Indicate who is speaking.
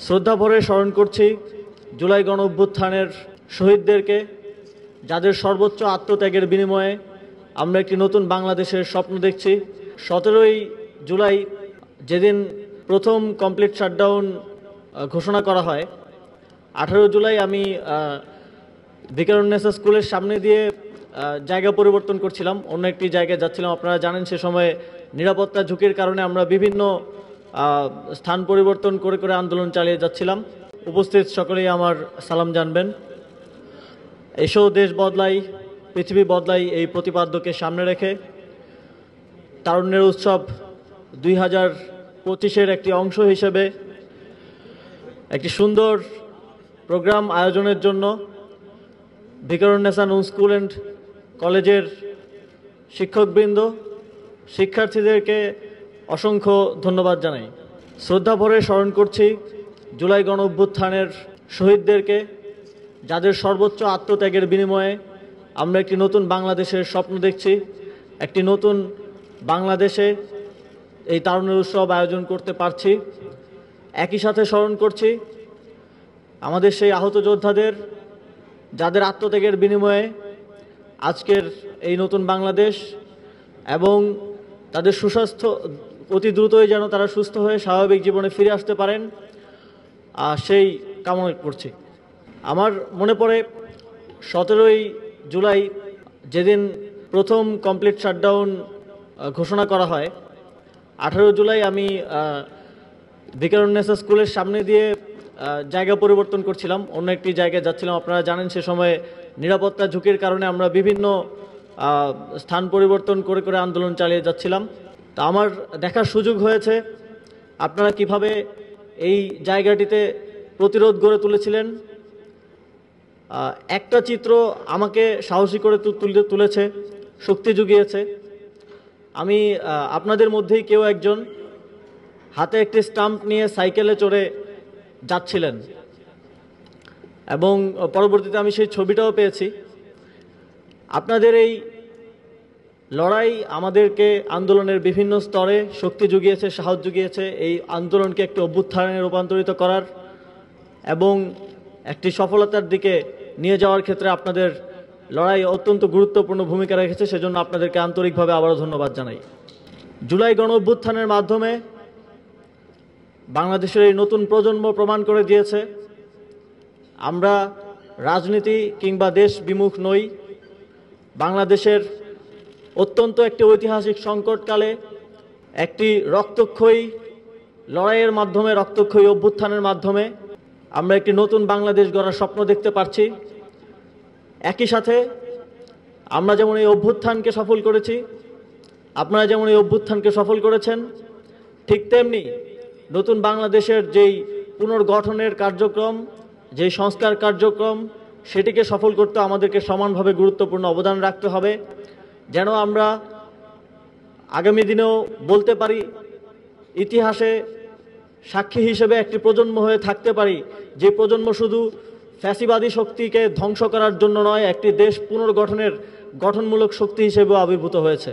Speaker 1: শ্রদ্ধা ভরে স্মরণ করছি জুলাই গণ অভ্যুত্থানের শহীদদেরকে, যাদের সর্বোচ্চ আত্মত্যাগের বিনিময়ে আমরা একটি নতুন বাংলাদেশের স্বপ্ন দেখছি। 17ই জুলাই যেদিন প্রথম কমপ্লিট শাটডাউন ঘোষণা করা হয়, 18 জুলাই আমি ভিকারুন্নেসা স্কুলের সামনে দিয়ে জায়গা পরিবর্তন করছিলাম, অন্য একটি জায়গায় যাচ্ছিলাম। আপনারা জানেন সে সময় নিরাপত্তা ঝুঁকির কারণে আমরা বিভিন্ন স্থান পরিবর্তন করে করে আন্দোলন চালিয়ে যাচ্ছিলাম। উপস্থিত সকলেই আমার সালাম জানবেন। এসো দেশ বদলাই, পৃথিবী বদলাই এই প্রতিপাদ্যকে সামনে রেখে তারুণ্যের উৎসব 2025-এর একটি অংশ হিসেবে একটি সুন্দর প্রোগ্রাম আয়োজনের জন্য ভিকারুন্নেসা নুন স্কুল অ্যান্ড কলেজের শিক্ষকবৃন্দ, শিক্ষার্থীদেরকে অসংখ্য ধন্যবাদ জানাই। শ্রদ্ধা ভরে স্মরণ করছি জুলাই গণ অভ্যুত্থানের শহীদদেরকে, যাদের সর্বোচ্চ আত্মত্যাগের বিনিময়ে আমরা একটি নতুন বাংলাদেশের স্বপ্ন দেখছি। একটি নতুন বাংলাদেশে এই তারুণ্যের উৎসব আয়োজন করতে পারছি। একই সাথে স্মরণ করছি আমাদের সেই আহত যোদ্ধাদের, যাদের আত্মত্যাগের বিনিময়ে আজকের এই নতুন বাংলাদেশ, এবং তাদের সুস্বাস্থ্য অতি দ্রুতই যেন তারা সুস্থ হয়ে স্বাভাবিক জীবনে ফিরে আসতে পারেন, সেই কামনা করছি। আমার মনে পড়ে 17ই জুলাই যেদিন প্রথম কমপ্লিট শাটডাউন ঘোষণা করা হয়, 18 জুলাই আমি ভিকারুন্নেসা স্কুলের সামনে দিয়ে জায়গা পরিবর্তন করছিলাম, অন্য একটি জায়গায় যাচ্ছিলাম। আপনারা জানেন সে সময় নিরাপত্তা ঝুঁকির কারণে আমরা বিভিন্ন স্থান পরিবর্তন করে করে আন্দোলন চালিয়ে যাচ্ছিলাম। তা আমার দেখার সুযোগ হয়েছে আপনারা কিভাবে এই জায়গাটিতে প্রতিরোধ গড়ে তুলেছিলেন। একটা চিত্র আমাকে সাহসী করে তুলেছে, শক্তি জুগিয়েছে। আমি আপনাদের মধ্যেই কেউ একজন হাতে একটি স্টাম্প নিয়ে সাইকেলে চড়ে যাচ্ছিলেন, এবং পরবর্তীতে আমি সেই ছবিটাও পেয়েছি। আপনাদের এই লড়াই আমাদেরকে আন্দোলনের বিভিন্ন স্তরে শক্তি জুগিয়েছে, সাহস জুগিয়েছে এই আন্দোলনকে একটি অভ্যুত্থানে রূপান্তরিত করার এবং একটি সফলতার দিকে নিয়ে যাওয়ার ক্ষেত্রে আপনাদের লড়াই অত্যন্ত গুরুত্বপূর্ণ ভূমিকা রেখেছে। সেজন্য আপনাদেরকে আন্তরিকভাবে আবারও ধন্যবাদ জানাই। জুলাই গণ অভ্যুত্থানের মাধ্যমে বাংলাদেশের এই নতুন প্রজন্ম প্রমাণ করে দিয়েছে আমরা রাজনীতি কিংবা দেশ বিমুখ নই। বাংলাদেশের অত্যন্ত একটি ঐতিহাসিক সংকটকালে একটি রক্তক্ষয়ী লড়াইয়ের মাধ্যমে, রক্তক্ষয়ী অভ্যুত্থানের মাধ্যমে আমরা একটি নতুন বাংলাদেশ গড়ার স্বপ্ন দেখতে পারছি। একই সাথে আমরা যেমন এই অভ্যুত্থানকে সফল করেছি, আপনারা যেমন এই অভ্যুত্থানকে সফল করেছেন, ঠিক তেমনি নতুন বাংলাদেশের যেই পুনর্গঠনের কার্যক্রম, যেই সংস্কার কার্যক্রম, সেটিকে সফল করতে আমাদেরকে সমানভাবে গুরুত্বপূর্ণ অবদান রাখতে হবে, যেন আমরা আগামী দিনেও বলতে পারি, ইতিহাসে সাক্ষী হিসেবে একটি প্রজন্ম হয়ে থাকতে পারি, যে প্রজন্ম শুধু ফ্যাসিবাদী শক্তিকে ধ্বংস করার জন্য নয়, একটি দেশ পুনর্গঠনের গঠনমূলক শক্তি হিসেবেও আবির্ভূত হয়েছে।